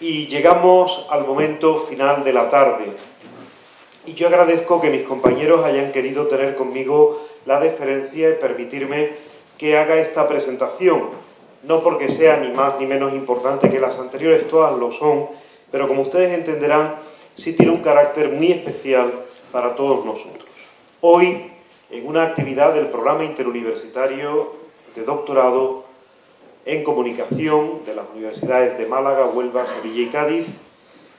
Y llegamos al momento final de la tarde. Y yo agradezco que mis compañeros hayan querido tener conmigo la deferencia de permitirme que haga esta presentación. No porque sea ni más ni menos importante que las anteriores, todas lo son, pero como ustedes entenderán, sí tiene un carácter muy especial para todos nosotros. Hoy, en una actividad del Programa Interuniversitario de Doctorado en Comunicación de las Universidades de Málaga, Huelva, Sevilla y Cádiz,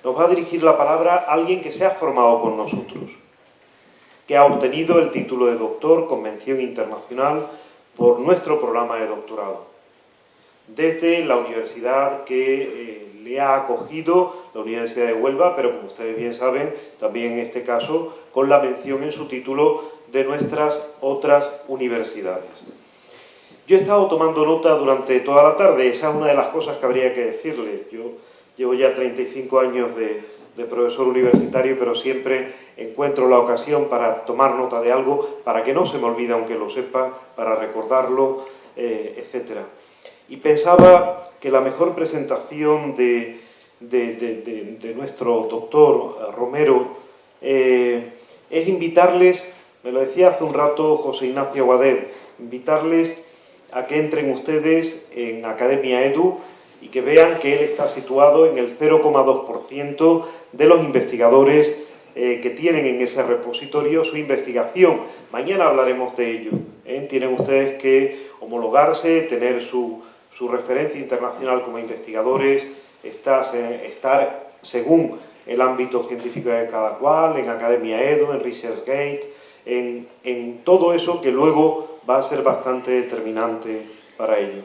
nos va a dirigir la palabra alguien que se ha formado con nosotros, que ha obtenido el título de doctor con mención internacional por nuestro programa de doctorado, desde la universidad que le ha acogido, la Universidad de Huelva, pero como ustedes bien saben, también en este caso, con la mención en su título de nuestras otras universidades. Yo he estado tomando nota durante toda la tarde, esa es una de las cosas que habría que decirles. Yo llevo ya 35 años de profesor universitario, pero siempre encuentro la ocasión para tomar nota de algo, para que no se me olvide, aunque lo sepa, para recordarlo, etc. Y pensaba que la mejor presentación de nuestro doctor Romero es invitarles, me lo decía hace un rato José Ignacio Aguader, invitarles a que entren ustedes en Academia Edu y que vean que él está situado en el 0,2% de los investigadores que tienen en ese repositorio su investigación. Mañana hablaremos de ello. Tienen ustedes que homologarse, tener su referencia internacional como investigadores, estar según el ámbito científico de cada cual, en Academia Edu, en ResearchGate, en todo eso que luego va a ser bastante determinante para ello.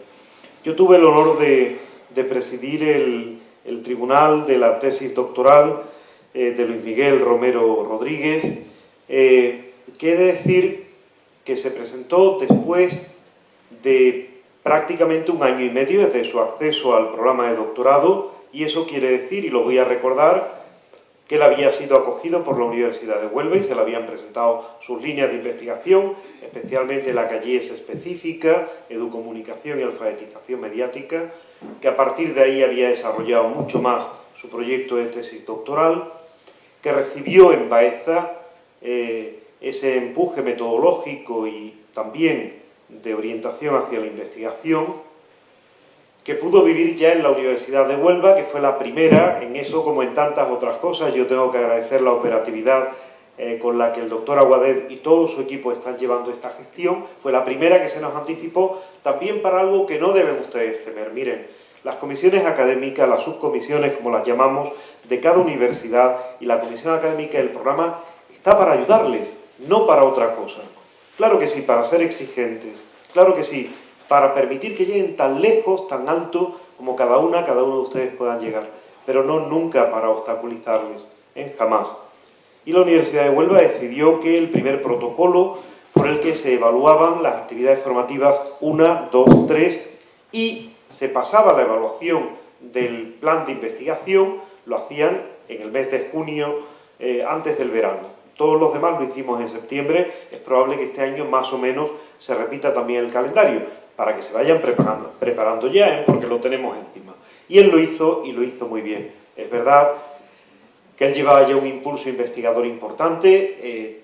Yo tuve el honor de presidir el tribunal de la tesis doctoral de Luis Miguel Romero Rodríguez, que he de decir que se presentó después de prácticamente un año y medio desde su acceso al programa de doctorado, y eso quiere decir, y lo voy a recordar, que él había sido acogido por la Universidad de Huelva y se le habían presentado sus líneas de investigación, especialmente la que allí es específica, educomunicación y alfabetización mediática, que a partir de ahí había desarrollado mucho más su proyecto de tesis doctoral, que recibió en Baeza ese empuje metodológico y también de orientación hacia la investigación, que pudo vivir ya en la Universidad de Huelva, que fue la primera en eso como en tantas otras cosas. Yo tengo que agradecer la operatividad con la que el doctor Aguader y todo su equipo están llevando esta gestión. Fue la primera que se nos anticipó también para algo que no deben ustedes temer. Miren, las comisiones académicas, las subcomisiones, como las llamamos, de cada universidad y la comisión académica del programa está para ayudarles, no para otra cosa. Claro que sí, para ser exigentes, claro que sí, para permitir que lleguen tan lejos, tan alto, como cada uno de ustedes puedan llegar, pero no nunca para obstaculizarles, jamás. Y la Universidad de Huelva decidió que el primer protocolo por el que se evaluaban las actividades formativas 1, 2, 3 y se pasaba la evaluación del plan de investigación, lo hacían en el mes de junio, antes del verano. Todos los demás lo hicimos en septiembre, es probable que este año más o menos se repita también el calendario, para que se vayan preparando ya, porque lo tenemos encima. Y él lo hizo, y lo hizo muy bien. Es verdad que él llevaba ya un impulso investigador importante,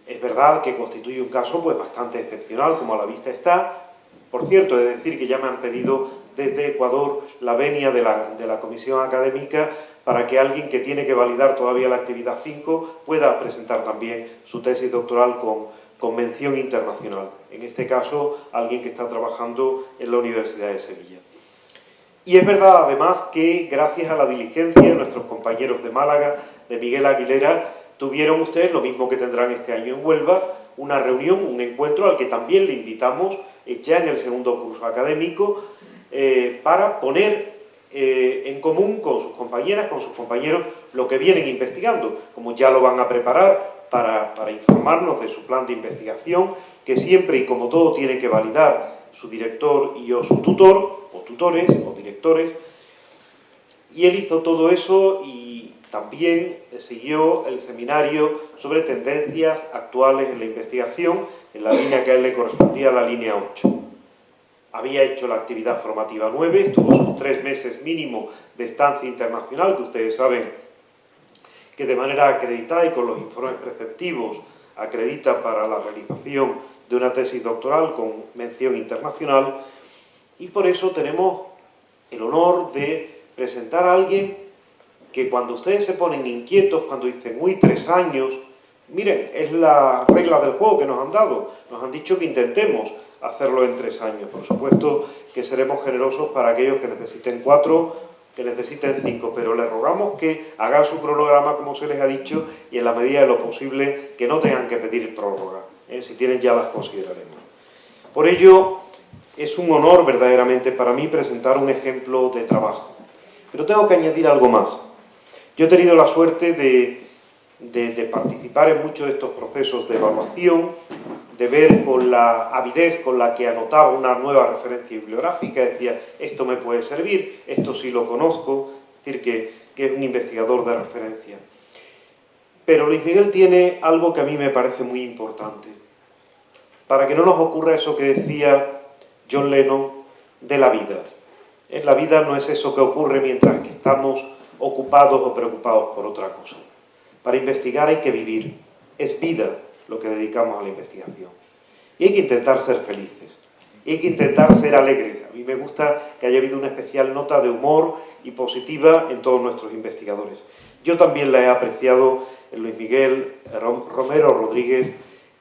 es verdad que constituye un caso pues bastante excepcional, como a la vista está. Por cierto, he de decir que ya me han pedido desde Ecuador la venia de la comisión académica para que alguien que tiene que validar todavía la actividad 5 pueda presentar también su tesis doctoral con mención internacional. En este caso, alguien que está trabajando en la Universidad de Sevilla. Y es verdad, además, que gracias a la diligencia de nuestros compañeros de Málaga, de Miguel Aguilera, tuvieron ustedes, lo mismo que tendrán este año en Huelva, una reunión, un encuentro al que también le invitamos ya en el segundo curso académico para poner en común con sus compañeras, con sus compañeros, lo que vienen investigando, como ya lo van a preparar para informarnos de su plan de investigación, que siempre y como todo tiene que validar su director y o su tutor, o tutores, o directores, y él hizo todo eso y también siguió el seminario sobre tendencias actuales en la investigación, en la línea que a él le correspondía, la línea 8. había hecho la actividad formativa 9, estuvo sus 3 meses mínimo de estancia internacional, que ustedes saben que de manera acreditada y con los informes preceptivos acredita para la realización de una tesis doctoral con mención internacional, y por eso tenemos el honor de presentar a alguien que cuando ustedes se ponen inquietos, cuando dicen, uy, 3 años, miren, es la regla del juego que nos han dado, nos han dicho que intentemos hacerlo en 3 años. Por supuesto que seremos generosos para aquellos que necesiten 4, que necesiten 5, pero les rogamos que hagan su cronograma como se les ha dicho y en la medida de lo posible que no tengan que pedir prórroga, si tienen ya las consideraremos. Por ello, es un honor verdaderamente para mí presentar un ejemplo de trabajo. Pero tengo que añadir algo más. Yo he tenido la suerte de participar en muchos de estos procesos de evaluación, de ver con la avidez con la que anotaba una nueva referencia bibliográfica, decía, esto me puede servir, esto sí lo conozco, es decir, que es un investigador de referencia. Pero Luis Miguel tiene algo que a mí me parece muy importante, para que no nos ocurra eso que decía John Lennon de la vida. La vida no es eso que ocurre mientras que estamos ocupados o preocupados por otra cosa. Para investigar hay que vivir, es vida lo que dedicamos a la investigación. Y hay que intentar ser felices, y hay que intentar ser alegres. A mí me gusta que haya habido una especial nota de humor y positiva en todos nuestros investigadores. Yo también la he apreciado en Luis Miguel Romero Rodríguez.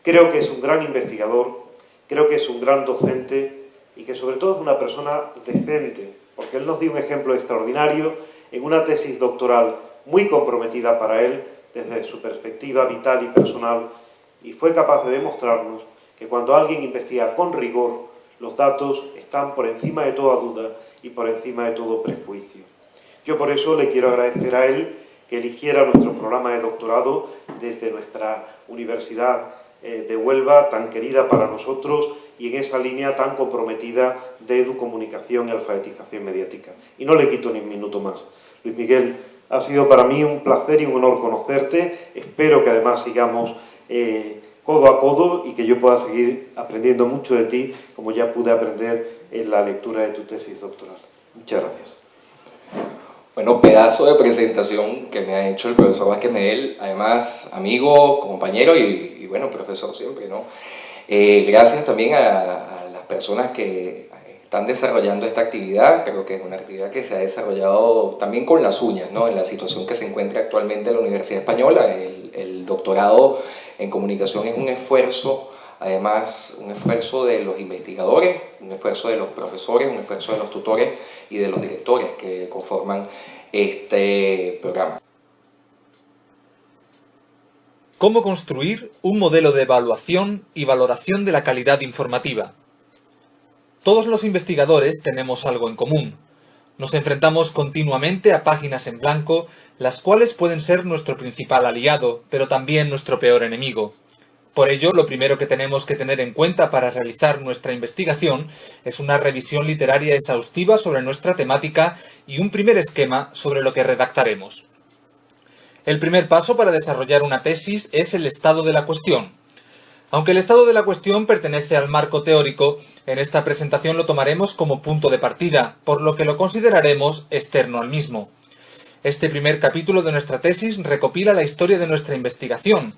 Creo que es un gran investigador, creo que es un gran docente y que sobre todo es una persona decente, porque él nos dio un ejemplo extraordinario en una tesis doctoral muy comprometida para él desde su perspectiva vital y personal, y fue capaz de demostrarnos que cuando alguien investiga con rigor, los datos están por encima de toda duda y por encima de todo prejuicio. Yo por eso le quiero agradecer a él que eligiera nuestro programa de doctorado desde nuestra Universidad de Huelva, tan querida para nosotros, y en esa línea tan comprometida de educomunicación y alfabetización mediática. Y no le quito ni un minuto más. Luis Miguel, ha sido para mí un placer y un honor conocerte. Espero que además sigamos codo a codo y que yo pueda seguir aprendiendo mucho de ti, como ya pude aprender en la lectura de tu tesis doctoral. Muchas gracias. Bueno, pedazo de presentación que me ha hecho el profesor Vázquez Medel, además amigo, compañero y bueno, profesor siempre, ¿no? Gracias también a las personas que están desarrollando esta actividad. Creo que es una actividad que se ha desarrollado también con las uñas, ¿no? En la situación que se encuentra actualmente en la Universidad Española. El doctorado en comunicación es un esfuerzo, además un esfuerzo de los investigadores, un esfuerzo de los profesores, un esfuerzo de los tutores y de los directores que conforman este programa. ¿Cómo construir un modelo de evaluación y valoración de la calidad informativa? Todos los investigadores tenemos algo en común. Nos enfrentamos continuamente a páginas en blanco, las cuales pueden ser nuestro principal aliado, pero también nuestro peor enemigo. Por ello, lo primero que tenemos que tener en cuenta para realizar nuestra investigación es una revisión literaria exhaustiva sobre nuestra temática y un primer esquema sobre lo que redactaremos. El primer paso para desarrollar una tesis es el estado de la cuestión. Aunque el estado de la cuestión pertenece al marco teórico, en esta presentación lo tomaremos como punto de partida, por lo que lo consideraremos externo al mismo. Este primer capítulo de nuestra tesis recopila la historia de nuestra investigación,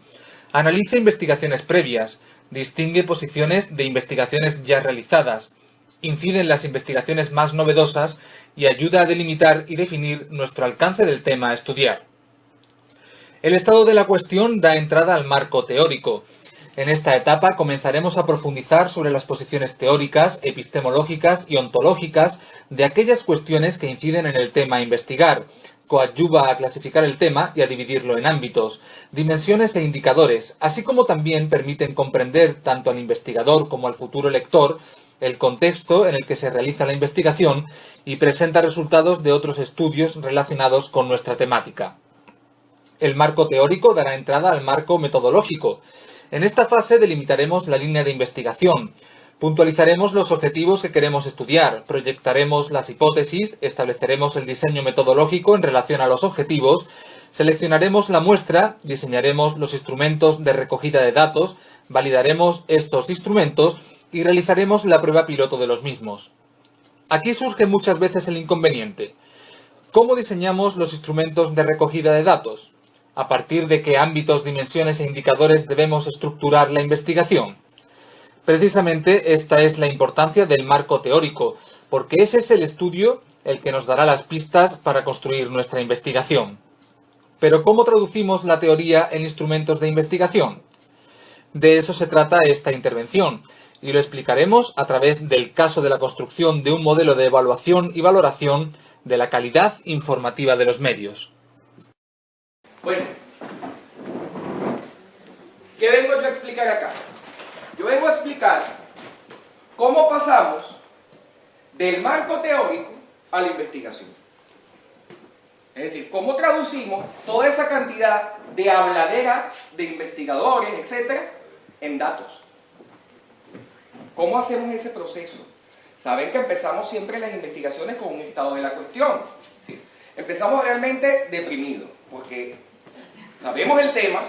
analiza investigaciones previas, distingue posiciones de investigaciones ya realizadas, incide en las investigaciones más novedosas y ayuda a delimitar y definir nuestro alcance del tema a estudiar. El estado de la cuestión da entrada al marco teórico. En esta etapa comenzaremos a profundizar sobre las posiciones teóricas, epistemológicas y ontológicas de aquellas cuestiones que inciden en el tema a investigar, coadyuva a clasificar el tema y a dividirlo en ámbitos, dimensiones e indicadores, así como también permiten comprender tanto al investigador como al futuro lector el contexto en el que se realiza la investigación y presenta resultados de otros estudios relacionados con nuestra temática. El marco teórico dará entrada al marco metodológico. En esta fase delimitaremos la línea de investigación, puntualizaremos los objetivos que queremos estudiar, proyectaremos las hipótesis, estableceremos el diseño metodológico en relación a los objetivos, seleccionaremos la muestra, diseñaremos los instrumentos de recogida de datos, validaremos estos instrumentos y realizaremos la prueba piloto de los mismos. Aquí surge muchas veces el inconveniente. ¿Cómo diseñamos los instrumentos de recogida de datos? ¿A partir de qué ámbitos, dimensiones e indicadores debemos estructurar la investigación? Precisamente esta es la importancia del marco teórico, porque ese es el estudio el que nos dará las pistas para construir nuestra investigación. Pero ¿cómo traducimos la teoría en instrumentos de investigación? De eso se trata esta intervención, y lo explicaremos a través del caso de la construcción de un modelo de evaluación y valoración de la calidad informativa de los medios. Bueno, ¿qué vengo yo a explicar acá? Yo vengo a explicar cómo pasamos del marco teórico a la investigación. Es decir, cómo traducimos toda esa cantidad de habladera de investigadores, etcétera, en datos. ¿Cómo hacemos ese proceso? Saben que empezamos siempre las investigaciones con un estado de la cuestión. ¿Sí? Empezamos realmente deprimidos, porque sabemos el tema,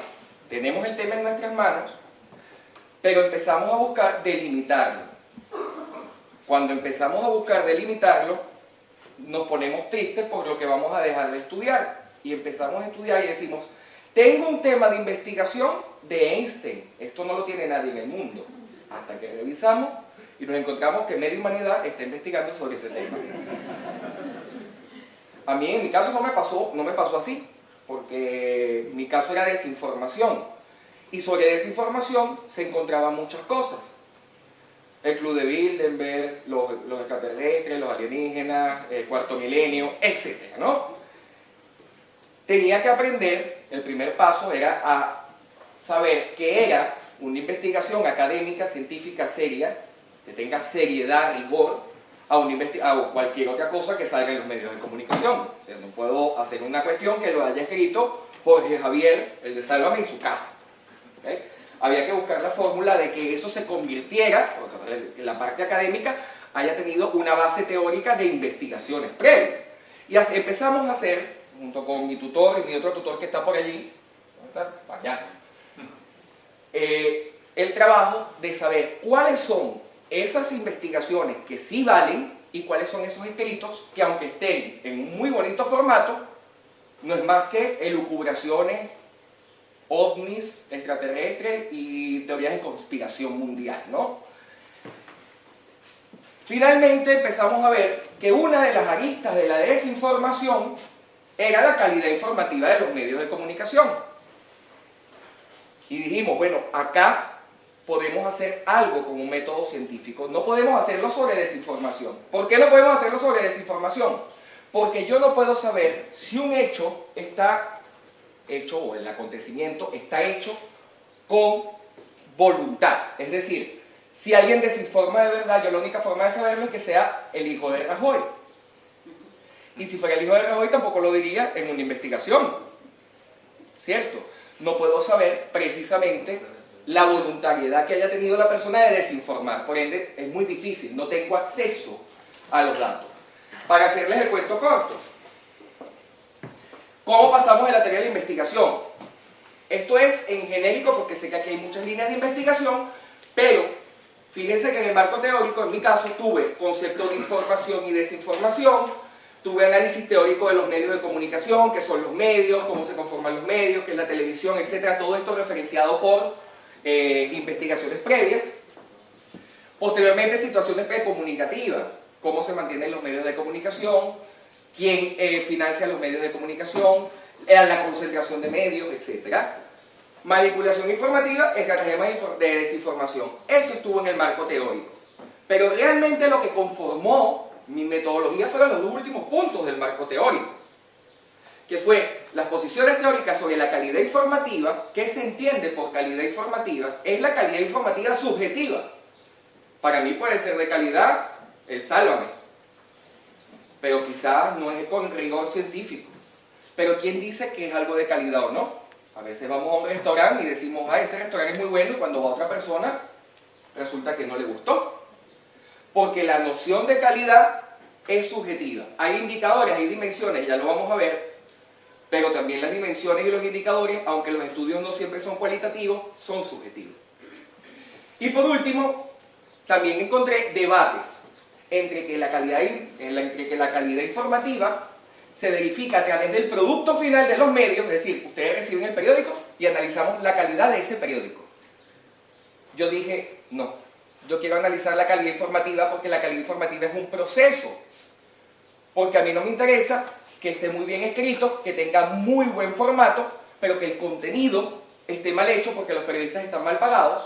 tenemos el tema en nuestras manos, pero empezamos a buscar delimitarlo. Cuando empezamos a buscar delimitarlo, nos ponemos tristes por lo que vamos a dejar de estudiar. Y empezamos a estudiar y decimos, tengo un tema de investigación de Einstein. Esto no lo tiene nadie en el mundo. Hasta que revisamos y nos encontramos que media humanidad está investigando sobre ese tema. A mí en mi caso no me pasó así, porque mi caso era desinformación. Y sobre desinformación se encontraban muchas cosas. El Club de Bilderberg, los extraterrestres, los alienígenas, el cuarto milenio, etc., ¿no? Tenía que aprender, el primer paso era a saber qué era una investigación académica, científica, seria, que tenga seriedad, rigor, a cualquier otra cosa que salga en los medios de comunicación. O sea, no puedo hacer una cuestión que lo haya escrito Jorge Javier, el de Sálvame, en su casa. ¿Okay? Había que buscar la fórmula de que eso se convirtiera, que la parte académica haya tenido una base teórica de investigaciones previas. Y empezamos a hacer, junto con mi tutor y mi otro tutor que está por allí, allá, el trabajo de saber cuáles son esas investigaciones que sí valen y cuáles son esos escritos que, aunque estén en un muy bonito formato, no es más que elucubraciones, ovnis, extraterrestres y teorías de conspiración mundial, ¿no? Finalmente empezamos a ver que una de las aristas de la desinformación era la calidad informativa de los medios de comunicación. Y dijimos, bueno, acá podemos hacer algo con un método científico. No podemos hacerlo sobre desinformación. ¿Por qué no podemos hacerlo sobre desinformación? Porque yo no puedo saber si un hecho está hecho, o el acontecimiento está hecho con voluntad. Es decir, si alguien desinforma de verdad, yo la única forma de saberlo es que sea el hijo de Rajoy. Y si fuera el hijo de Rajoy tampoco lo diría en una investigación. ¿Cierto? No puedo saber precisamente la voluntariedad que haya tenido la persona de desinformar. Por ende, es muy difícil, no tengo acceso a los datos. Para hacerles el cuento corto, ¿cómo pasamos de la tarea de la investigación? Esto es en genérico porque sé que aquí hay muchas líneas de investigación, pero fíjense que en el marco teórico, en mi caso, tuve conceptos de información y desinformación, tuve análisis teórico de los medios de comunicación, qué son los medios, cómo se conforman los medios, qué es la televisión, etc. Todo esto referenciado por investigaciones previas. Posteriormente, situaciones precomunicativas, cómo se mantienen los medios de comunicación, quién financia los medios de comunicación, la concentración de medios, etc. Manipulación informativa, estrategias de desinformación. Eso estuvo en el marco teórico. Pero realmente lo que conformó mi metodología fueron los dos últimos puntos del marco teórico, que fue las posiciones teóricas sobre la calidad informativa. ¿Qué se entiende por calidad informativa? Es la calidad informativa subjetiva. Para mí puede ser de calidad el Sálvame, pero quizás no es con rigor científico. Pero ¿quién dice que es algo de calidad o no? A veces vamos a un restaurante y decimos, ah, ese restaurante es muy bueno, y cuando va otra persona resulta que no le gustó. Porque la noción de calidad es subjetiva. Hay indicadores, hay dimensiones, ya lo vamos a ver, pero también las dimensiones y los indicadores, aunque los estudios no siempre son cualitativos, son subjetivos. Y por último, también encontré debates entre que la calidad informativa se verifica a través del producto final de los medios, es decir, ustedes reciben el periódico y analizamos la calidad de ese periódico. Yo dije, no, yo quiero analizar la calidad informativa porque la calidad informativa es un proceso. Porque a mí no me interesa que esté muy bien escrito, que tenga muy buen formato, pero que el contenido esté mal hecho porque los periodistas están mal pagados,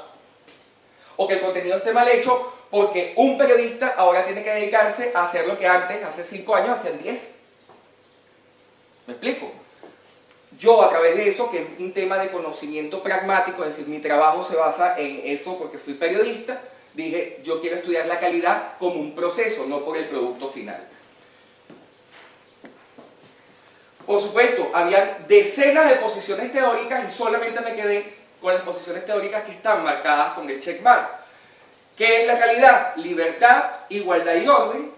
o que el contenido esté mal hecho porque un periodista ahora tiene que dedicarse a hacer lo que antes, hace 5 años, hacían 10. ¿Me explico? Yo, a través de eso, que es un tema de conocimiento pragmático, es decir, mi trabajo se basa en eso porque fui periodista, dije, yo quiero estudiar la calidad como un proceso, no por el producto final. Por supuesto, había decenas de posiciones teóricas y solamente me quedé con las posiciones teóricas que están marcadas con el checkmark. ¿Qué es la calidad? Libertad, igualdad y orden.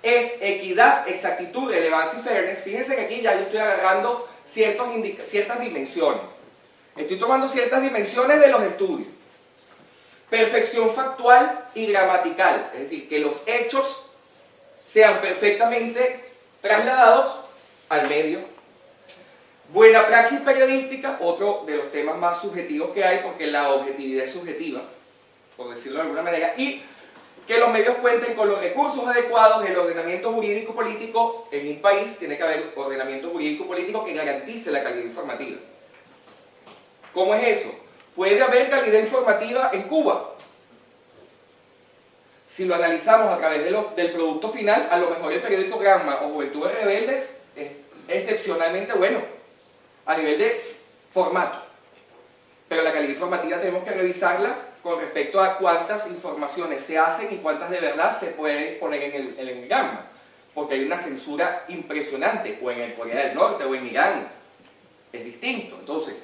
Es equidad, exactitud, relevancia y fairness. Fíjense que aquí ya yo estoy agarrando ciertas dimensiones. Estoy tomando ciertas dimensiones de los estudios. Perfección factual y gramatical. Es decir, que los hechos sean perfectamente trasladados al medio. Buena praxis periodística, otro de los temas más subjetivos que hay, porque la objetividad es subjetiva, por decirlo de alguna manera, y que los medios cuenten con los recursos adecuados. El ordenamiento jurídico-político en un país tiene que haber ordenamiento jurídico-político que garantice la calidad informativa. ¿Cómo es eso? Puede haber calidad informativa en Cuba. Si lo analizamos a través del producto final, a lo mejor el periódico Granma o Juventudes Rebeldes es excepcionalmente bueno a nivel de formato, pero la calidad informativa tenemos que revisarla con respecto a cuántas informaciones se hacen y cuántas de verdad se pueden poner en el Granma, porque hay una censura impresionante, o en el Corea del Norte o en Irán, es distinto. Entonces,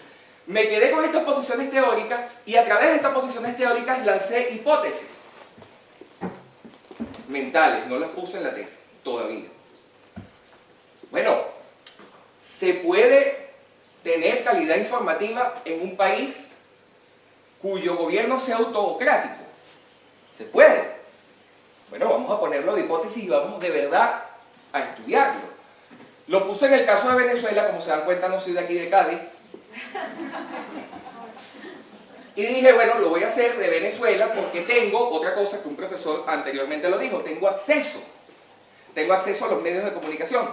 me quedé con estas posiciones teóricas y a través de estas posiciones teóricas lancé hipótesis mentales, no las puse en la tesis todavía. Bueno, se puede tener calidad informativa en un país cuyo gobierno sea autocrático. Se puede. Bueno, vamos a ponerlo de hipótesis y vamos de verdad a estudiarlo. Lo puse en el caso de Venezuela, como se dan cuenta no soy de aquí de Cádiz. Y dije, bueno, lo voy a hacer de Venezuela porque tengo otra cosa que un profesor anteriormente lo dijo, tengo acceso a los medios de comunicación.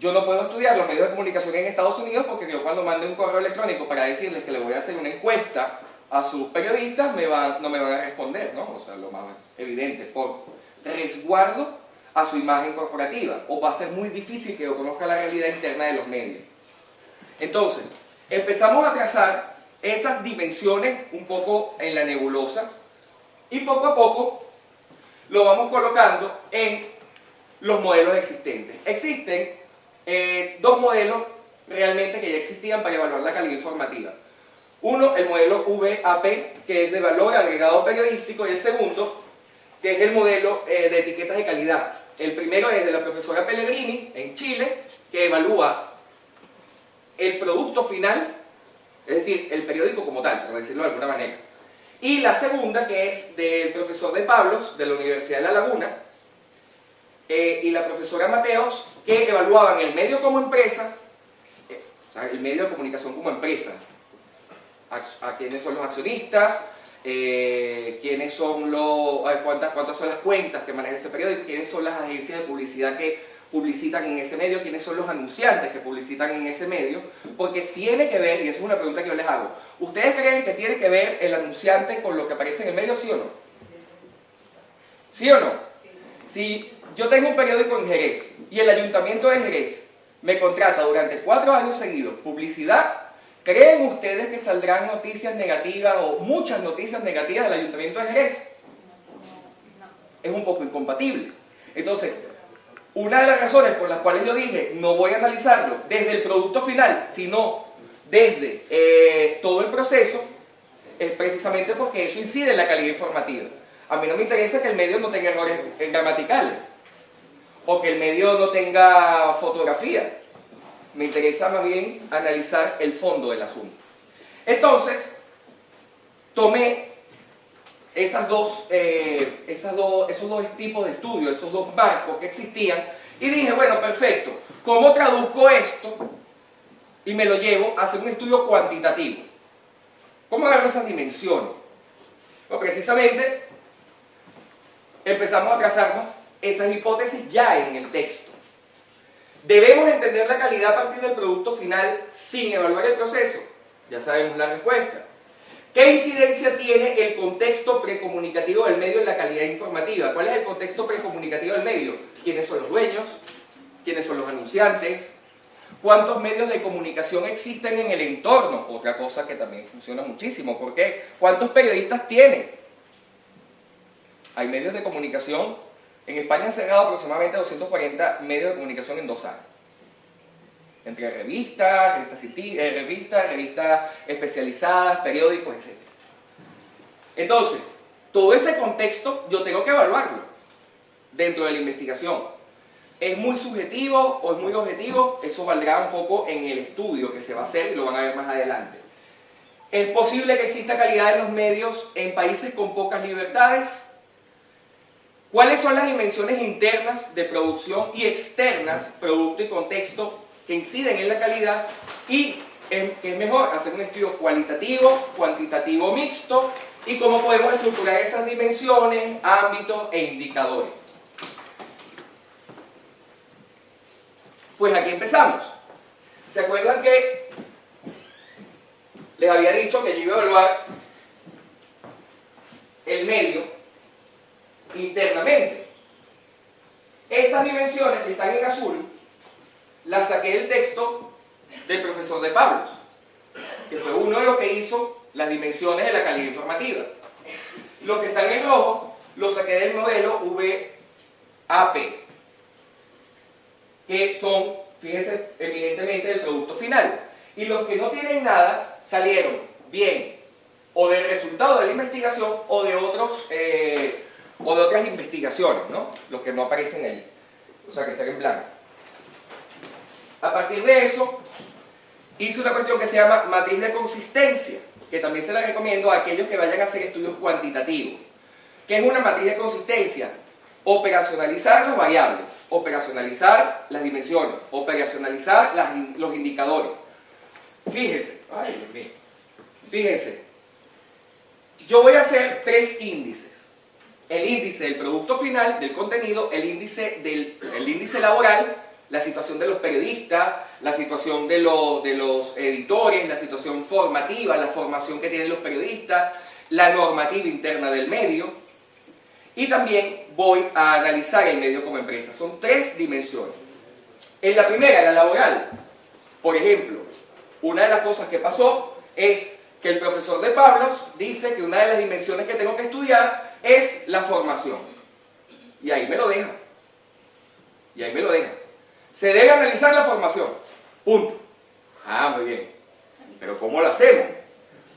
Yo no puedo estudiar los medios de comunicación en Estados Unidos porque yo cuando mande un correo electrónico para decirles que le voy a hacer una encuesta a sus periodistas no me van a responder, ¿no? O sea, lo más evidente, por resguardo a su imagen corporativa, o va a ser muy difícil que yo conozca la realidad interna de los medios. Entonces, empezamos a trazar esas dimensiones un poco en la nebulosa y poco a poco lo vamos colocando en los modelos existentes. Existen dos modelos realmente que ya existían para evaluar la calidad informativa. Uno, el modelo VAP, que es de valor agregado periodístico, y el segundo, que es el modelo de etiquetas de calidad. El primero es de la profesora Pellegrini, en Chile, que evalúa el producto final, es decir, el periódico como tal, por decirlo de alguna manera. Y la segunda, que es del profesor de Pablos, de la Universidad de La Laguna, y la profesora Mateos, que evaluaban el medio como empresa, o sea, el medio de comunicación como empresa, a quiénes son los accionistas, quiénes son cuántas son las cuentas que maneja ese periódico, quiénes son las agencias de publicidad que publicitan en ese medio, quiénes son los anunciantes que publicitan en ese medio, porque tiene que ver, y esa es una pregunta que yo les hago, ¿ustedes creen que tiene que ver el anunciante con lo que aparece en el medio, sí o no? ¿Sí o no? Si yo tengo un periódico en Jerez y el Ayuntamiento de Jerez me contrata durante 4 años seguidos publicidad, ¿creen ustedes que saldrán noticias negativas o muchas noticias negativas del Ayuntamiento de Jerez? Es un poco incompatible. Entonces, una de las razones por las cuales yo dije no voy a analizarlo desde el producto final, sino desde todo el proceso, es precisamente porque eso incide en la calidad informativa. A mí no me interesa que el medio no tenga errores gramaticales o que el medio no tenga fotografía. Me interesa más bien analizar el fondo del asunto. Entonces, tomé esos dos tipos de estudios, esos dos marcos que existían, y dije, bueno, perfecto, ¿cómo traduzco esto y me lo llevo a hacer un estudio cuantitativo? ¿Cómo agarro esas dimensiones? Pues precisamente empezamos a trazarnos esas hipótesis ya en el texto. ¿Debemos entender la calidad a partir del producto final sin evaluar el proceso? Ya sabemos la respuesta. ¿Qué incidencia tiene el contexto precomunicativo del medio en la calidad informativa? ¿Cuál es el contexto precomunicativo del medio? ¿Quiénes son los dueños? ¿Quiénes son los anunciantes? ¿Cuántos medios de comunicación existen en el entorno? Otra cosa que también funciona muchísimo. ¿Por qué? ¿Cuántos periodistas tienen? Hay medios de comunicación. En España han cerrado aproximadamente 240 medios de comunicación en 2 años. Entre revistas especializadas, periódicos, etc. Entonces, todo ese contexto yo tengo que evaluarlo dentro de la investigación. ¿Es muy subjetivo o es muy objetivo? Eso valdrá un poco en el estudio que se va a hacer y lo van a ver más adelante. ¿Es posible que exista calidad en los medios en países con pocas libertades? ¿Cuáles son las dimensiones internas de producción y externas, producto y contexto, que inciden en la calidad? Y es mejor hacer un estudio cualitativo, cuantitativo mixto, y cómo podemos estructurar esas dimensiones, ámbitos e indicadores. Pues aquí empezamos. ¿Se acuerdan que les había dicho que yo iba a evaluar el medio internamente? Estas dimensiones que están en azul las saqué del texto del profesor de Pablos, que fue uno de los que hizo las dimensiones de la calidad informativa. Los que están en rojo los saqué del modelo VAP, que son, fíjense, evidentemente del producto final. Y los que no tienen nada salieron bien o del resultado de la investigación o de otras investigaciones, ¿no? Los que no aparecen ahí, o sea que están en blanco. A partir de eso hice una cuestión que se llama matriz de consistencia, que también se la recomiendo a aquellos que vayan a hacer estudios cuantitativos. ¿Qué es una matriz de consistencia? Operacionalizar las variables, operacionalizar las dimensiones, operacionalizar los indicadores. Fíjense, fíjense, yo voy a hacer 3 índices. El índice del producto final, del contenido, el índice laboral, la situación de los periodistas, la situación de los editores, la situación formativa, la formación que tienen los periodistas, la normativa interna del medio, y también voy a analizar el medio como empresa. Son 3 dimensiones. En la primera, la laboral, por ejemplo, una de las cosas que pasó es que el profesor de Pablos dice que una de las dimensiones que tengo que estudiar es la formación. Y ahí me lo deja. Y ahí me lo deja. Se debe analizar la formación. Punto. Ah, muy bien. Pero ¿cómo lo hacemos?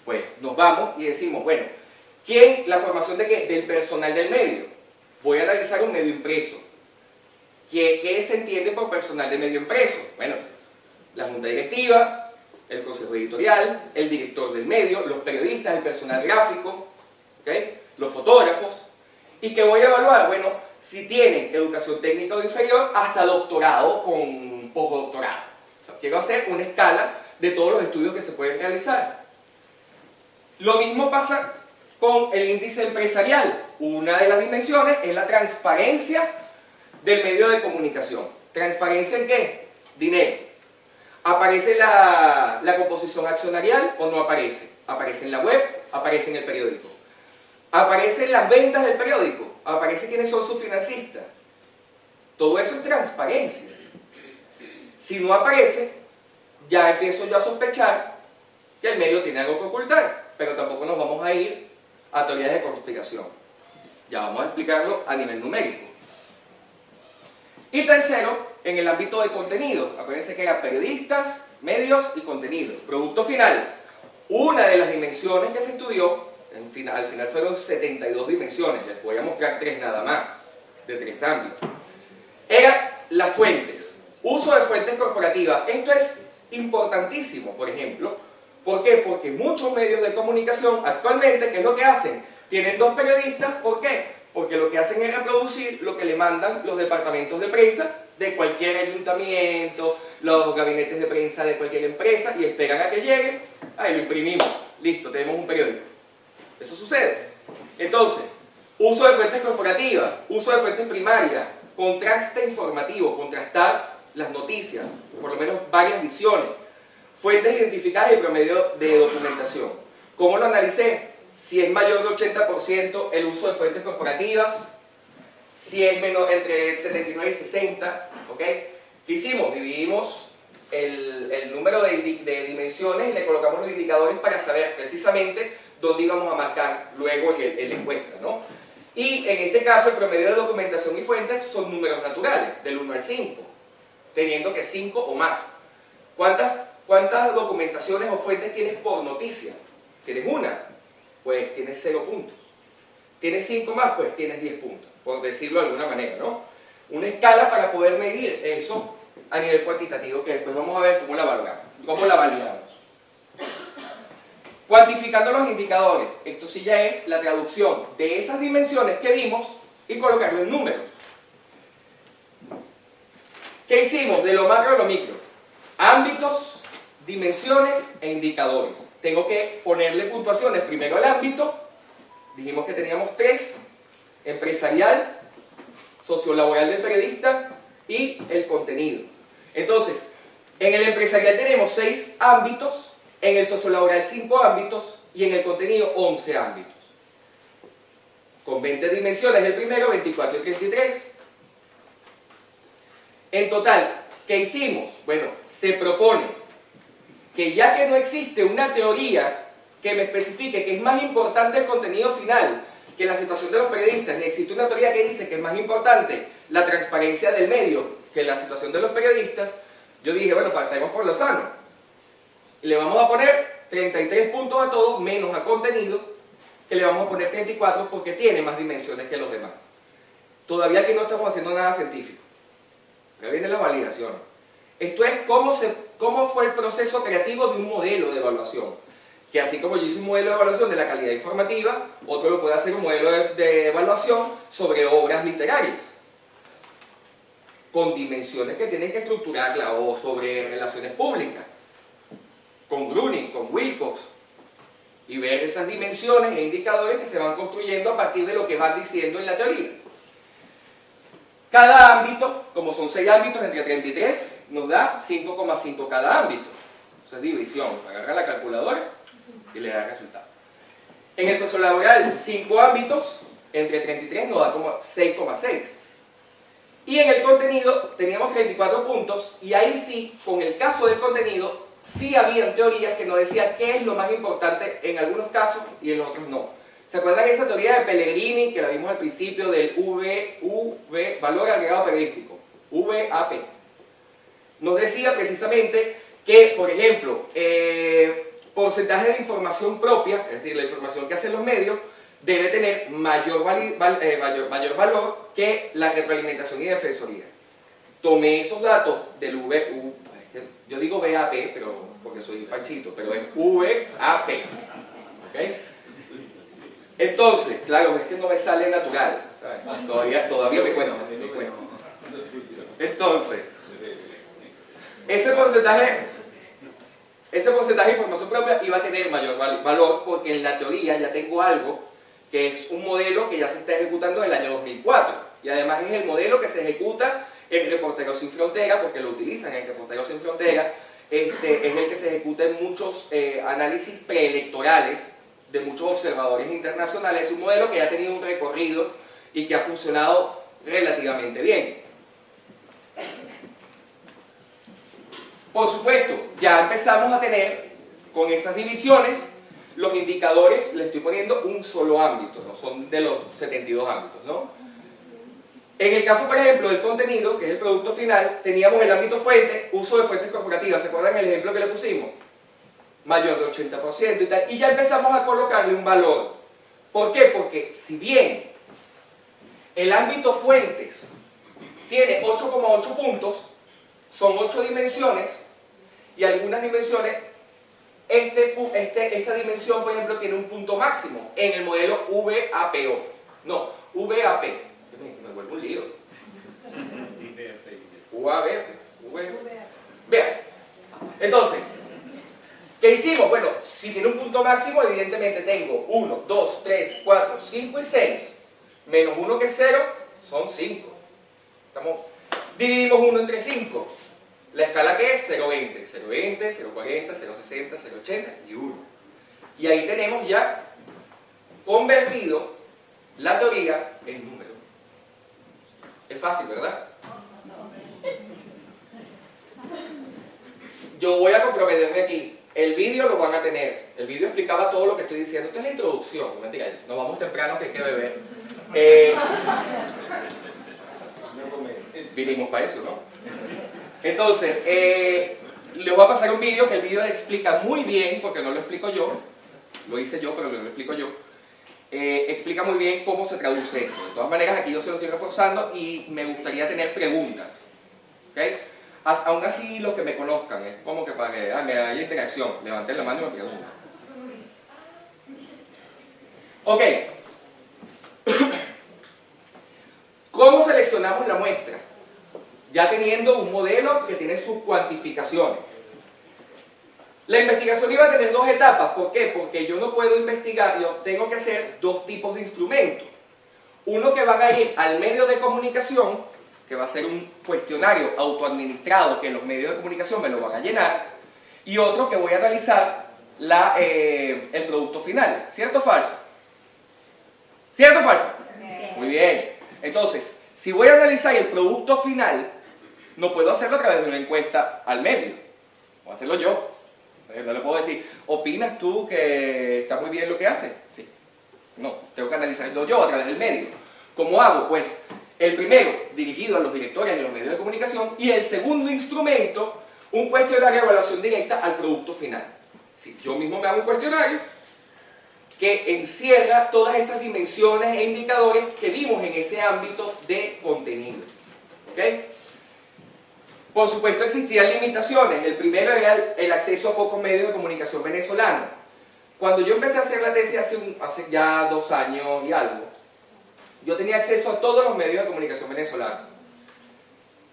Pues nos vamos y decimos, bueno, ¿la formación de qué? Del personal del medio. Voy a analizar un medio impreso. ¿Qué se entiende por personal de medio impreso? Bueno, la junta directiva, el consejo editorial, el director del medio, los periodistas, el personal gráfico, ¿okay? Los fotógrafos. ¿Y qué voy a evaluar? Bueno, si tienen educación técnica o inferior hasta doctorado con postdoctorado. O sea, quiero hacer una escala de todos los estudios que se pueden realizar. Lo mismo pasa con el índice empresarial. Una de las dimensiones es la transparencia del medio de comunicación. ¿Transparencia en qué? Dinero. ¿Aparece la composición accionarial o no aparece? ¿Aparece en la web? ¿Aparece en el periódico? ¿Aparecen las ventas del periódico? ¿Aparece quiénes son sus financistas? Todo eso es transparencia. Si no aparece, ya empiezo yo a sospechar que el medio tiene algo que ocultar, pero tampoco nos vamos a ir a teorías de conspiración. Ya vamos a explicarlo a nivel numérico. Y tercero, en el ámbito de contenido. Acuérdense que eran periodistas, medios y contenido. Producto final. Una de las dimensiones que se estudió, al final fueron 72 dimensiones, les voy a mostrar 3 nada más, de 3 ámbitos. Eran las fuentes. Uso de fuentes corporativas. Esto es importantísimo, por ejemplo. ¿Por qué? Porque muchos medios de comunicación actualmente, ¿qué es lo que hacen? Tienen 2 periodistas, ¿por qué? Porque lo que hacen es reproducir lo que le mandan los departamentos de prensa de cualquier ayuntamiento, los gabinetes de prensa de cualquier empresa, y esperan a que llegue, ahí lo imprimimos, listo, tenemos un periódico. Eso sucede. Entonces, uso de fuentes corporativas, uso de fuentes primarias, contraste informativo, contrastar las noticias, por lo menos varias visiones, fuentes identificadas y promedio de documentación. ¿Cómo lo analicé? Si es mayor de 80% el uso de fuentes corporativas, si es menor entre 79 y 60, ¿ok? ¿Qué hicimos? Dividimos el número de dimensiones y le colocamos los indicadores para saber precisamente dónde íbamos a marcar luego en la encuesta, ¿no? Y en este caso el promedio de documentación y fuentes son números naturales, del 1 al 5, teniendo que 5 o más. ¿Cuántas documentaciones o fuentes tienes por noticia? ¿Tienes una? Pues tienes 0 puntos. ¿Tienes 5 más? Pues tienes 10 puntos, por decirlo de alguna manera, ¿no? Una escala para poder medir eso a nivel cuantitativo, que después vamos a ver cómo la valoramos, cómo la validamos. Cuantificando los indicadores, esto sí ya es la traducción de esas dimensiones que vimos y colocarlo en números. ¿Qué hicimos? De lo macro a lo micro. Ámbitos, dimensiones e indicadores. Tengo que ponerle puntuaciones primero al ámbito, dijimos que teníamos 3, empresarial, sociolaboral del periodista y el contenido. Entonces, en el empresarial tenemos 6 ámbitos, en el sociolaboral 5 ámbitos y en el contenido 11 ámbitos. Con 20 dimensiones el primero, 24 y 33. En total, ¿qué hicimos? Bueno, se propone que ya que no existe una teoría que me especifique que es más importante el contenido final que la situación de los periodistas, ni existe una teoría que dice que es más importante la transparencia del medio que la situación de los periodistas, yo dije, bueno, partamos por lo sano. Y le vamos a poner 33 puntos a todos, menos a contenido, que le vamos a poner 34 porque tiene más dimensiones que los demás. Todavía aquí no estamos haciendo nada científico. Ahora viene la validación. Esto es cómo fue el proceso creativo de un modelo de evaluación. Que así como yo hice un modelo de evaluación de la calidad informativa, otro lo puede hacer un modelo de evaluación sobre obras literarias, con dimensiones que tienen que estructurarla, o sobre relaciones públicas, con Gruning, con Wilcox, y ver esas dimensiones e indicadores que se van construyendo a partir de lo que van diciendo en la teoría. Cada ámbito, como son 6 ámbitos entre 33, nos da 5,5 cada ámbito. Esa es división. Agarra la calculadora y le da el resultado. En el sociolaboral, 5 ámbitos entre 33 nos da como 6,6. Y en el contenido teníamos 34 puntos, y ahí sí, con el caso del contenido, sí habían teorías que nos decían qué es lo más importante en algunos casos y en los otros no. ¿Se acuerdan de esa teoría de Pellegrini que la vimos al principio del valor agregado periodístico? VAP. Nos decía precisamente que, por ejemplo, porcentaje de información propia, es decir, la información que hacen los medios, debe tener mayor valor que la retroalimentación y defensoría. Tomé esos datos del yo digo VAP, pero porque soy panchito, pero es VAP. ¿Okay? Entonces, claro, es que no me sale natural, ¿sabes? Todavía me cuesta. Entonces, ese porcentaje de información propia iba a tener mayor valor porque en la teoría ya tengo algo que es un modelo que ya se está ejecutando en el año 2004, y además es el modelo que se ejecuta en Reporteros Sin Fronteras, porque lo utilizan en Reporteros Sin Fronteras. Es el que se ejecuta en muchos análisis preelectorales de muchos observadores internacionales. Es un modelo que ya ha tenido un recorrido y que ha funcionado relativamente bien. Por supuesto, ya empezamos a tener con esas divisiones los indicadores. Le estoy poniendo un solo ámbito, no son de los 72 ámbitos, ¿no? En el caso, por ejemplo, del contenido, que es el producto final, teníamos el ámbito fuente, uso de fuentes corporativas. ¿Se acuerdan el ejemplo que le pusimos? Mayor de 80% y tal, y ya empezamos a colocarle un valor. ¿Por qué? Porque si bien el ámbito fuentes tiene 8,8 puntos, son 8 dimensiones, y algunas dimensiones esta dimensión, por ejemplo, tiene un punto máximo en el modelo VAPO. No, VAP. Me vuelvo un lío. UAB. Vean. Entonces, ¿qué hicimos? Bueno, si tiene un punto máximo, evidentemente tengo 1, 2, 3, 4, 5 y 6. Menos 1 que es 0, son 5. Dividimos 1 entre 5. La escala que es 0,20, 0,20, 0,40, 0,60, 0,80 y 1. Y ahí tenemos ya convertido la teoría en número. Es fácil, ¿verdad? Yo voy a comprometerme aquí. El vídeo lo van a tener. El vídeo explicaba todo lo que estoy diciendo. Esta es la introducción. No mentira, nos vamos temprano que hay que beber. Vinimos para eso, ¿no? Entonces, les voy a pasar un vídeo que el vídeo le explica muy bien, porque no lo explico yo. Lo hice yo, pero no lo explico yo. Explica muy bien cómo se traduce esto. De todas maneras, aquí yo se lo estoy reforzando y me gustaría tener preguntas. ¿Okay? Aún así, los que me conozcan, es como que para que me haya interacción, levanten la mano y me pregunten. Ok. ¿Cómo seleccionamos la muestra? Ya teniendo un modelo que tiene sus cuantificaciones. La investigación iba a tener dos etapas. ¿Por qué? Porque yo no puedo investigar, yo tengo que hacer dos tipos de instrumentos. Uno que va a ir al medio de comunicación, que va a ser un cuestionario autoadministrado que los medios de comunicación me lo van a llenar, y otro que voy a analizar el producto final. ¿Cierto o falso? ¿Cierto o falso? Sí. Muy bien. Entonces, si voy a analizar el producto final, no puedo hacerlo a través de una encuesta al medio. Voy a hacerlo yo. No le puedo decir, ¿opinas tú que está muy bien lo que hace? Sí. No, tengo que analizarlo yo a través del medio. ¿Cómo hago? Pues, el primero, dirigido a los directores de los medios de comunicación, y el segundo instrumento, un cuestionario de evaluación directa al producto final. Sí, yo mismo me hago un cuestionario que encierra todas esas dimensiones e indicadores que vimos en ese ámbito de contenido. ¿Ok? Por supuesto existían limitaciones. El primero era el acceso a pocos medios de comunicación venezolanos. Cuando yo empecé a hacer la tesis hace ya 2 años y algo, yo tenía acceso a todos los medios de comunicación venezolanos.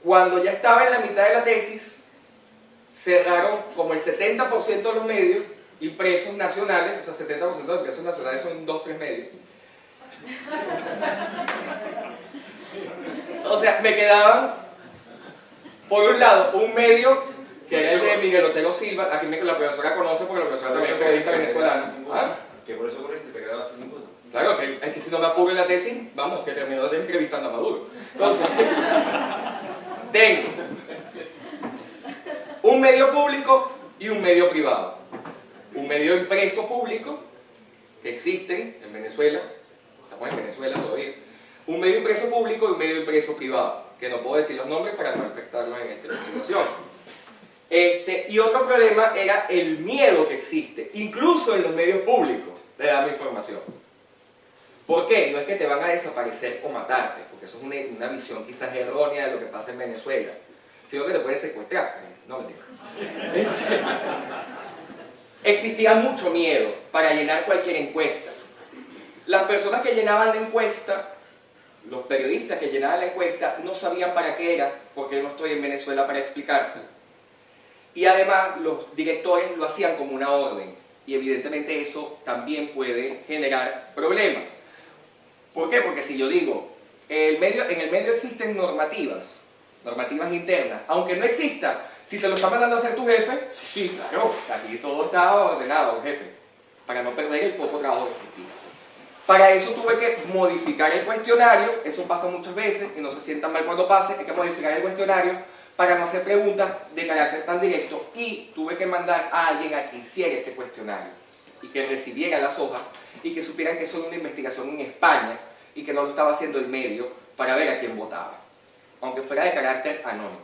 Cuando ya estaba en la mitad de la tesis, cerraron como el 70% de los medios impresos nacionales, o sea, 70% de los impresos nacionales son 2 o 3 medios. O sea, me quedaban, por un lado, un medio que era el de Miguel Otero Silva, aquí la profesora conoce porque la profesora también es periodista venezolana. ¿Ah? Que por eso corriste te quedabas sin ninguno. Claro, que si no me apuro en la tesis, vamos, que terminó de entrevistando a Maduro. Entonces, tengo un medio público y un medio privado. Un medio impreso público, que existen en Venezuela, estamos en Venezuela todavía. Un medio impreso público y un medio impreso privado, que no puedo decir los nombres para no afectarlos en esta presentación. Y otro problema era el miedo que existe, incluso en los medios públicos, de dar mi información. ¿Por qué? No es que te van a desaparecer o matarte, porque eso es una visión quizás errónea de lo que pasa en Venezuela, sino que te pueden secuestrar. No, mentira. Existía mucho miedo para llenar cualquier encuesta. Las personas que llenaban la encuesta, los periodistas que llenaban la encuesta, no sabían para qué era, porque no estoy en Venezuela para explicárselo. Y además los directores lo hacían como una orden, y evidentemente eso también puede generar problemas. ¿Por qué? Porque si yo digo, en el medio existen normativas internas, aunque no exista, si te lo está mandando a hacer tu jefe, sí, claro, aquí todo está ordenado, jefe, para no perder el poco trabajo que existía. Para eso tuve que modificar el cuestionario, eso pasa muchas veces, y no se sientan mal cuando pase, hay que modificar el cuestionario para no hacer preguntas de carácter tan directo, y tuve que mandar a alguien a que hiciera ese cuestionario, y que recibiera las hojas, y que supieran que eso era una investigación en España, y que no lo estaba haciendo el medio para ver a quién votaba, aunque fuera de carácter anónimo.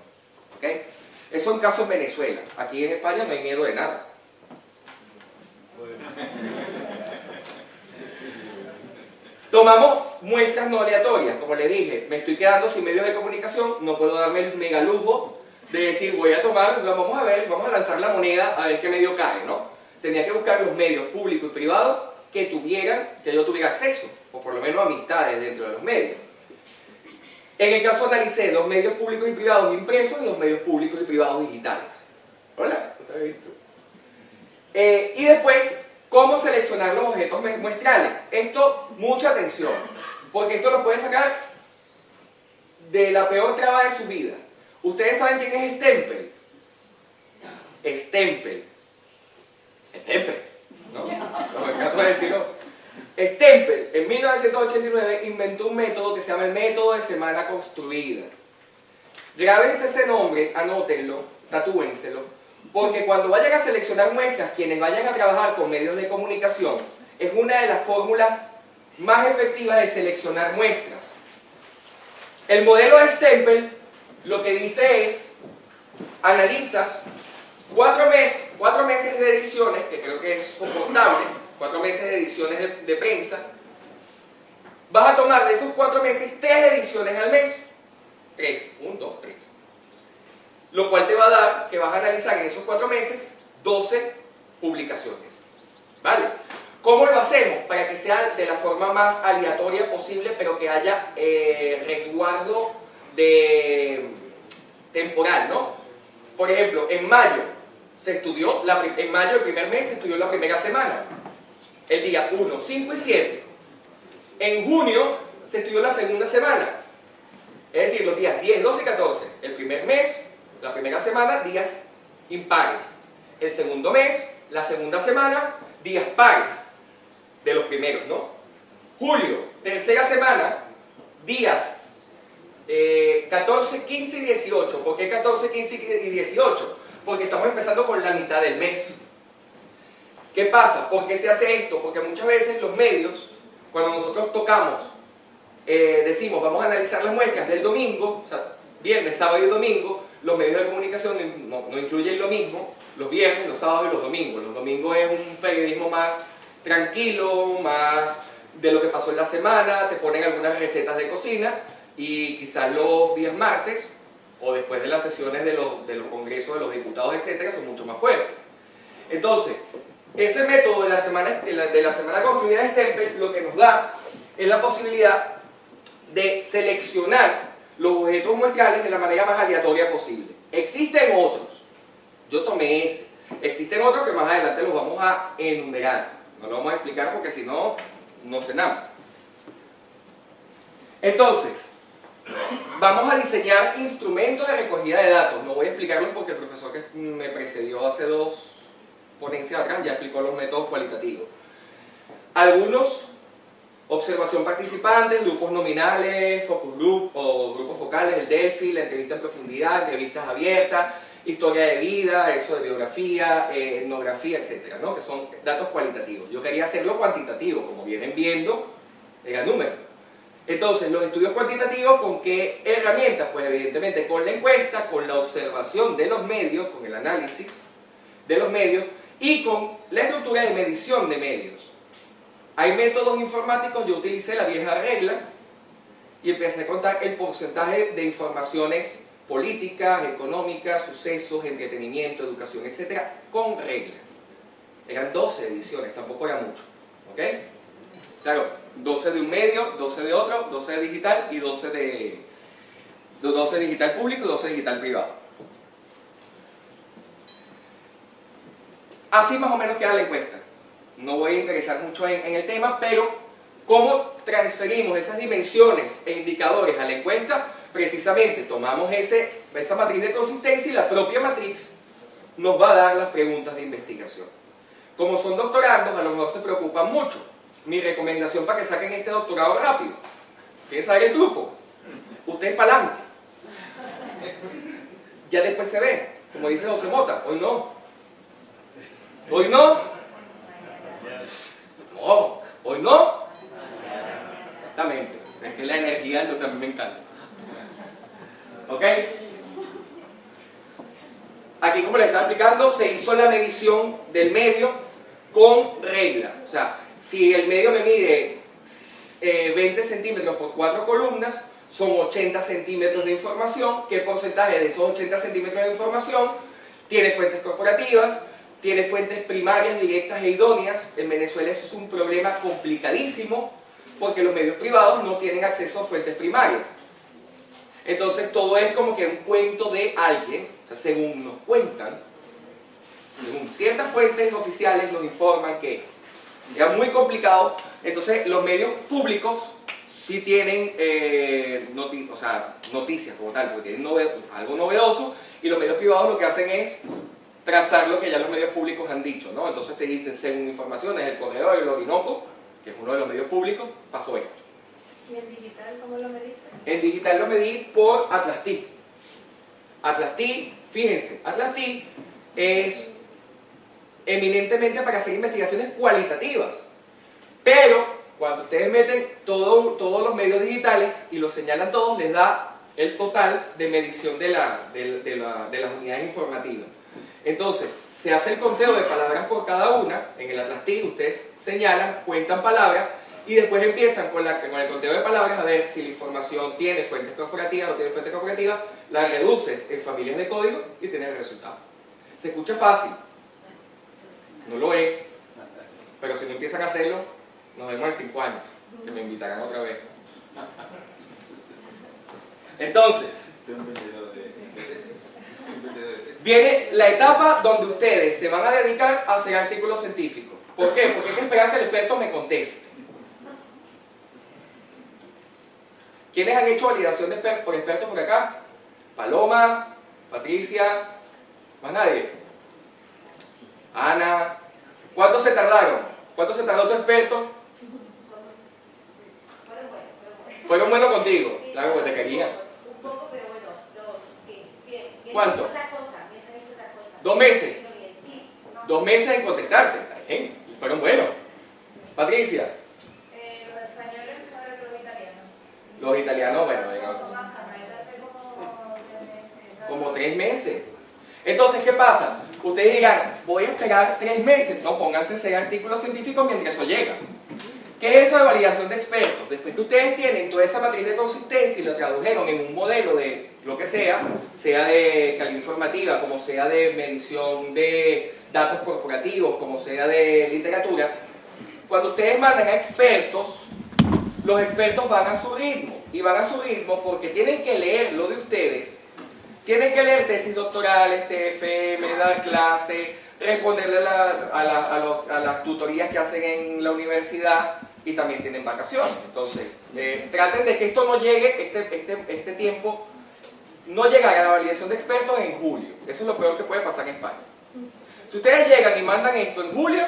¿Okay? Eso en caso en Venezuela. Aquí en España no hay miedo de nada. Tomamos muestras no aleatorias, como le dije, me estoy quedando sin medios de comunicación, no puedo darme el mega lujo de decir voy a tomar, vamos a ver, vamos a lanzar la moneda a ver qué medio cae, ¿no? tenía que buscar los medios públicos y privados que yo tuviera acceso, o por lo menos amistades dentro de los medios. En el caso analicé los medios públicos y privados impresos y los medios públicos y privados digitales. Hola, ¿no te había visto? Y después, ¿cómo seleccionar los objetos muestrales? Esto, mucha atención, porque esto lo puede sacar de la peor traba de su vida. ¿Ustedes saben quién es Stempel? Stempel, ¿no? No me encanta decirlo. Stempel, en 1989, inventó un método que se llama el método de semana construida. Grábense ese nombre, anótenlo, tatúenselo, porque cuando vayan a seleccionar muestras, quienes vayan a trabajar con medios de comunicación, es una de las fórmulas más efectivas de seleccionar muestras. El modelo de Stempel lo que dice es, analizas 4 meses de ediciones, que creo que es soportable, 4 meses de ediciones de prensa, vas a tomar de esos 4 meses 3 ediciones al mes, 3, 1, 2, 3, lo cual te va a dar que vas a analizar en esos 4 meses 12 publicaciones, ¿vale? ¿Cómo lo hacemos? Para que sea de la forma más aleatoria posible, pero que haya resguardo temporal, ¿no? Por ejemplo, en mayo se estudió, en mayo, el primer mes, se estudió la primera semana, el día 1, 5 y 7. En junio se estudió la segunda semana, es decir, los días 10, 12 y 14. El primer mes, la primera semana, días impares. El segundo mes, la segunda semana, días pares de los primeros, ¿no? Julio, tercera semana, días 14, 15 y 18. ¿Por qué 14, 15 y 18? Porque estamos empezando con la mitad del mes. ¿Qué pasa? ¿Por qué se hace esto? Porque muchas veces los medios, cuando nosotros tocamos, decimos, vamos a analizar las muestras del domingo, o sea, viernes, sábado y domingo, los medios de comunicación no incluyen lo mismo, los viernes, los sábados y los domingos. Los domingos es un periodismo más tranquilo, más de lo que pasó en la semana, te ponen algunas recetas de cocina, y quizás los días martes, o después de las sesiones de los congresos de los diputados, etcétera, son mucho más fuertes. Entonces, ese método de la semana construida de Stempel lo que nos da es la posibilidad de seleccionar los objetos muestrales de la manera más aleatoria posible. Existen otros, yo tomé ese, existen otros que más adelante los vamos a enumerar, no lo vamos a explicar porque si no, no cenamos. Entonces, vamos a diseñar instrumentos de recogida de datos. No voy a explicarlos porque el profesor que me precedió hace 2 ponencias atrás ya explicó los métodos cualitativos. Algunos, observación participante, grupos nominales, focus group o grupos focales, el Delphi, la entrevista en profundidad, entrevistas abiertas, historia de vida, eso de biografía, etnografía, etcétera, ¿no? Que son datos cualitativos. Yo quería hacerlo cuantitativo, como vienen viendo, era número. Entonces, los estudios cuantitativos, ¿con qué herramientas? Pues evidentemente con la encuesta, con la observación de los medios, con el análisis de los medios y con la estructura de medición de medios. Hay métodos informáticos, yo utilicé la vieja regla y empecé a contar el porcentaje de informaciones políticas, económicas, sucesos, entretenimiento, educación, etcétera, con regla. Eran 12 ediciones, tampoco era mucho, ¿ok? Claro, 12 de un medio, 12 de otro, 12 de digital y 12 de 12 digital público y 12 digital privado. Así más o menos queda la encuesta. No voy a interesar mucho en el tema, pero ¿cómo transferimos esas dimensiones e indicadores a la encuesta? Precisamente tomamos esa matriz de consistencia y la propia matriz nos va a dar las preguntas de investigación. Como son doctorandos, a lo mejor se preocupan mucho. Mi recomendación para que saquen este doctorado rápido. ¿Quieren saber el truco? Ustedes para adelante. Ya después se ve, como dice José Mota, hoy no. Hoy no. No, hoy no. Exactamente. Es que la energía también me encanta. ¿Ok? Aquí, como les estaba explicando, se hizo la medición del medio con regla. O sea, si el medio me mide 20 centímetros por 4 columnas, son 80 centímetros de información. ¿Qué porcentaje de esos 80 centímetros de información tiene fuentes corporativas? tiene fuentes primarias, directas e idóneas. En Venezuela eso es un problema complicadísimo porque los medios privados no tienen acceso a fuentes primarias. Entonces todo es como que un cuento de alguien, o sea, según nos cuentan, según ciertas fuentes oficiales nos informan que era muy complicado. Entonces los medios públicos sí tienen noticias como tal, porque tienen algo novedoso, y los medios privados lo que hacen es trazar lo que ya los medios públicos han dicho, ¿no? Entonces te dicen, según informaciones del Correo del Orinoco, que es uno de los medios públicos, pasó esto. ¿Y en digital cómo lo mediste? En digital lo medí por Atlas-T. Atlas-T, fíjense, Atlas-T es eminentemente para hacer investigaciones cualitativas, pero cuando ustedes meten todos los medios digitales y los señalan todos, les da el total de medición de las unidades informativas. Entonces, se hace el conteo de palabras por cada una. En el Atlas-T ustedes señalan, cuentan palabras y después empiezan con el conteo de palabras a ver si la información tiene fuentes corporativas o no tiene fuentes corporativas, la reduces en familias de código y tienes el resultado. Se escucha fácil, no lo es, pero si no empiezan a hacerlo, nos vemos en 5 años, que me invitarán otra vez. Entonces, viene la etapa donde ustedes se van a dedicar a hacer artículos científicos. ¿Por qué? Porque hay que esperar que el experto me conteste. ¿Quiénes han hecho validación por expertos por acá? Paloma, Patricia, ¿más nadie? Ana. ¿Cuántos se tardaron? ¿Cuánto se tardó tu experto? ¿Fueron buenos contigo? Sí, claro, porque te querían. Un poco, pero bueno, bien. ¿Cuánto? Otra cosa. 2 meses. Sí. 2 meses en contestarte. Bien, fueron buenos. Patricia. Los españoles, ahora los italianos. Los italianos, bueno, Como como 3 meses. Entonces, ¿qué pasa? Ustedes dirán, voy a esperar 3 meses. No, pónganse a hacer artículos científicos mientras eso llega. ¿Qué es eso de validación de expertos? Después que ustedes tienen toda esa matriz de consistencia y lo tradujeron en un modelo de lo que sea de calidad informativa, como sea de medición de datos corporativos, como sea de literatura, cuando ustedes mandan a expertos, los expertos van a su ritmo. Y van a su ritmo porque tienen que leer lo de ustedes, tienen que leer tesis doctorales, TFM, dar clases, responderle a las tutorías que hacen en la universidad y también tienen vacaciones. Entonces, traten de que esto no llegue, este tiempo, no llegar a la validación de expertos en julio. Eso es lo peor que puede pasar en España. Si ustedes llegan y mandan esto en julio,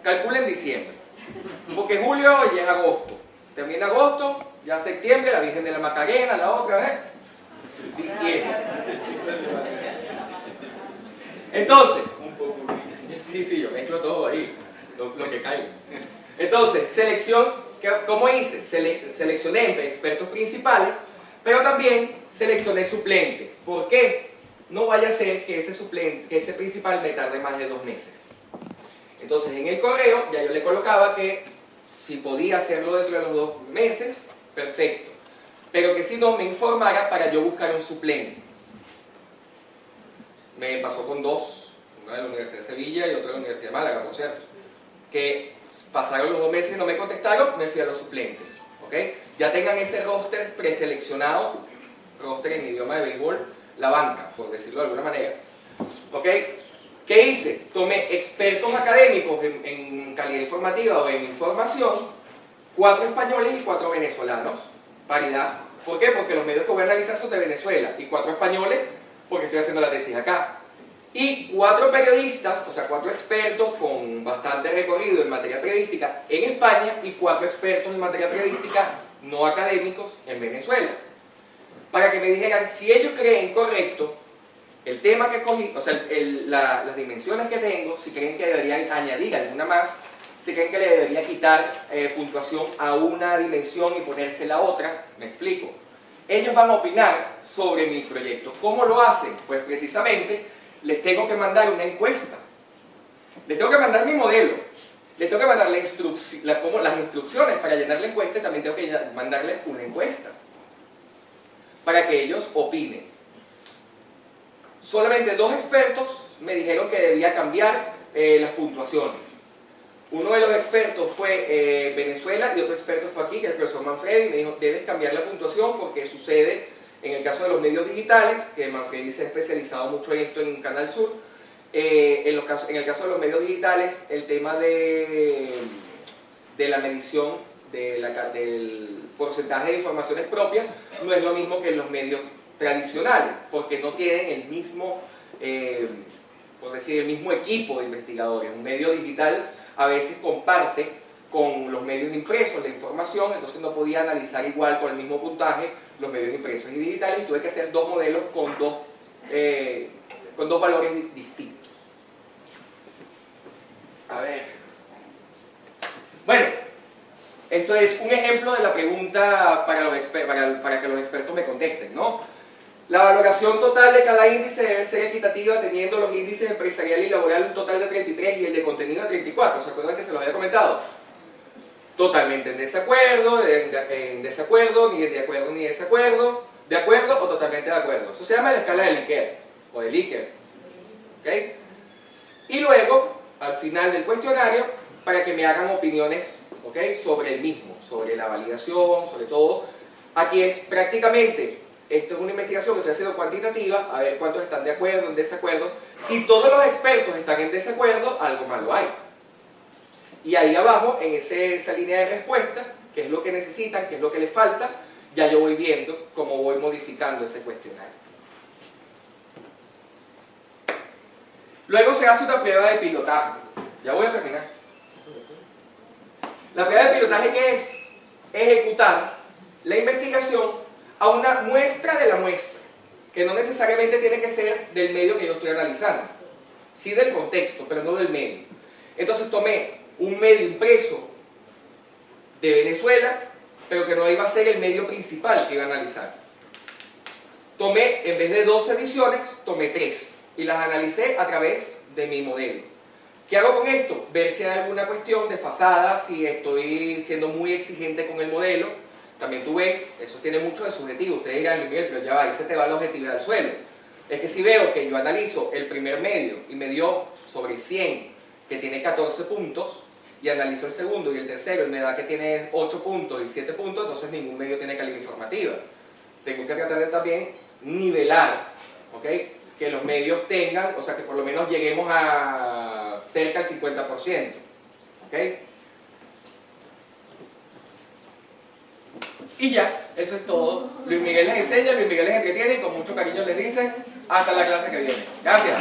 calculen diciembre. Porque julio ya es agosto. Termina agosto, ya septiembre, la Virgen de la Macarena, la otra, diciembre. Entonces, sí, yo mezclo todo ahí, lo que caiga. Entonces, selección, ¿cómo hice? Seleccioné expertos principales, pero también seleccioné suplentes. ¿Por qué? No vaya a ser que ese suplente, que ese principal me tarde más de 2 meses. Entonces, en el correo ya yo le colocaba que si podía hacerlo dentro de los 2 meses, perfecto. Pero que si no, me informara para yo buscar un suplente. Me pasó con 2, una de la Universidad de Sevilla y otra de la Universidad de Málaga, por cierto, que pasaron los 2 meses y no me contestaron, me fui a los suplentes. ¿Okay? Ya tengan ese roster preseleccionado, roster en idioma de béisbol, la banca, por decirlo de alguna manera. ¿Okay? ¿Qué hice? Tomé expertos académicos en calidad informativa o en información, 4 españoles y 4 venezolanos, paridad. ¿Por qué? Porque los medios que voy a analizar son de Venezuela, y 4 españoles porque estoy haciendo la tesis acá. Y 4 periodistas, o sea, 4 expertos con bastante recorrido en materia periodística en España y 4 expertos en materia periodística no académicos en Venezuela. Para que me dijeran si ellos creen correcto el tema que cogí, o sea, las dimensiones que tengo, si creen que debería añadir alguna más, si creen que le debería quitar puntuación a una dimensión y ponérsela a otra, me explico. Ellos van a opinar sobre mi proyecto. ¿Cómo lo hacen? Pues precisamente les tengo que mandar una encuesta. Les tengo que mandar mi modelo. Les tengo que mandar las instrucciones para llenar la encuesta y también tengo que mandarles una encuesta para que ellos opinen. Solamente 2 expertos me dijeron que debía cambiar las puntuaciones. Uno de los expertos fue Venezuela y otro experto fue aquí, que es el profesor Manfredi, y me dijo, debes cambiar la puntuación porque sucede en el caso de los medios digitales, que Manfredi se ha especializado mucho en esto en Canal Sur. En el caso de los medios digitales, el tema de la medición del porcentaje de informaciones propias no es lo mismo que en los medios tradicionales, porque no tienen el mismo, por decir, el mismo equipo de investigadores. Un medio digital a veces comparte con los medios impresos la información, entonces no podía analizar igual con el mismo puntaje los medios impresos y digitales, y tuve que hacer dos modelos con dos valores distintos. A ver. Bueno, esto es un ejemplo de la pregunta para que los expertos me contesten, ¿no? La valoración total de cada índice debe ser equitativa teniendo los índices empresarial y laboral un total de 33 y el de contenido de 34. ¿Se acuerdan que se los había comentado? Totalmente en desacuerdo, ni de acuerdo ni desacuerdo, de acuerdo o totalmente de acuerdo. Eso se llama la escala de Likert o de Likert. ¿Okay? Y luego, al final del cuestionario, para que me hagan opiniones, ¿okay?, sobre el mismo, sobre la validación, sobre todo. Aquí es prácticamente, esto es una investigación que estoy haciendo cuantitativa, a ver cuántos están de acuerdo, en desacuerdo. Si todos los expertos están en desacuerdo, algo malo hay. Y ahí abajo, en esa línea de respuesta, qué es lo que necesitan, qué es lo que les falta, ya yo voy viendo cómo voy modificando ese cuestionario. Luego se hace una prueba de pilotaje. Ya voy a terminar. La prueba de pilotaje, ¿qué es? Ejecutar la investigación a una muestra de la muestra, que no necesariamente tiene que ser del medio que yo estoy analizando, sí del contexto, pero no del medio. Entonces tomé un medio impreso de Venezuela, pero que no iba a ser el medio principal que iba a analizar. Tomé, en vez de 2 ediciones, tomé 3 y las analicé a través de mi modelo. ¿Qué hago con esto? Ver si hay alguna cuestión desfasada, si estoy siendo muy exigente con el modelo. También tú ves, eso tiene mucho de subjetivo. Ustedes dirán, Miguel, pero ya va, ahí se te va la objetividad al suelo. Es que si veo que yo analizo el primer medio y me dio sobre 100 que tiene 14 puntos, y analizo el segundo y el tercero y me da que tiene 8 puntos y 7 puntos, entonces ningún medio tiene calidad informativa. Tengo que tratar de también nivelar, ¿ok?, que los medios tengan, o sea, que por lo menos lleguemos a cerca del 50%, ¿ok? Y ya, eso es todo. Luis Miguel les enseña, Luis Miguel les entretiene y con mucho cariño les dice hasta la clase que viene. Gracias.